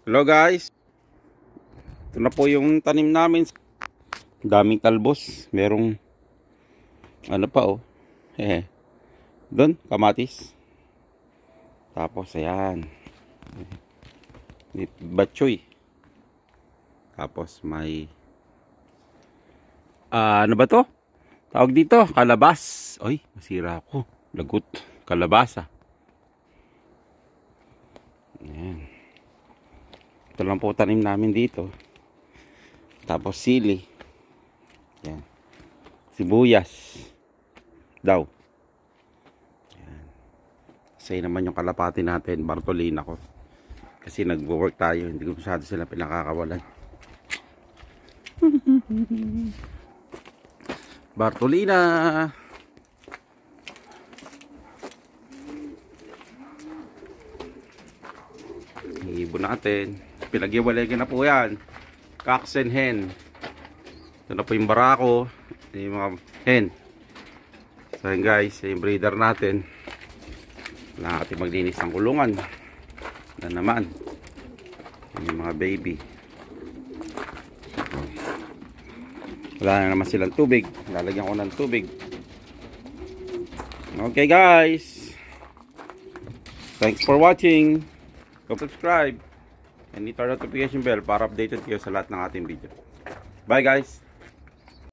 Hello guys. Ito na po yung tanim namin. Daming talbos. Merong ano pa oh. Doon, kamatis. Tapos ayan. Batchoy. Tapos may ano ba to? Tawag dito, kalabas. Oy, masira ako. Lagot, kalabasa. Ayan. Ito lang po tanim namin dito. Tapos sili. Yan. Sibuyas. Daw. Yan. Say naman yung kalapati natin. Bartolina ko. Kasi nagwo-work tayo. Hindi ko masyado sila pinakakawalan. Bartolina. Ibon natin. Pinag-iwalay na po yan. Cocks and hen. Ito na po yung barako. Yung mga hen. So yun guys, yung breeder natin. Kailangan natin maglinis ng kulungan. Na naman. Yung mga baby. Wala na naman silang tubig. Lalagyan ko ng tubig. Okay guys. Thanks for watching. Go subscribe. And hit our notification bell para updated kayo sa lahat ng ating video. Bye guys!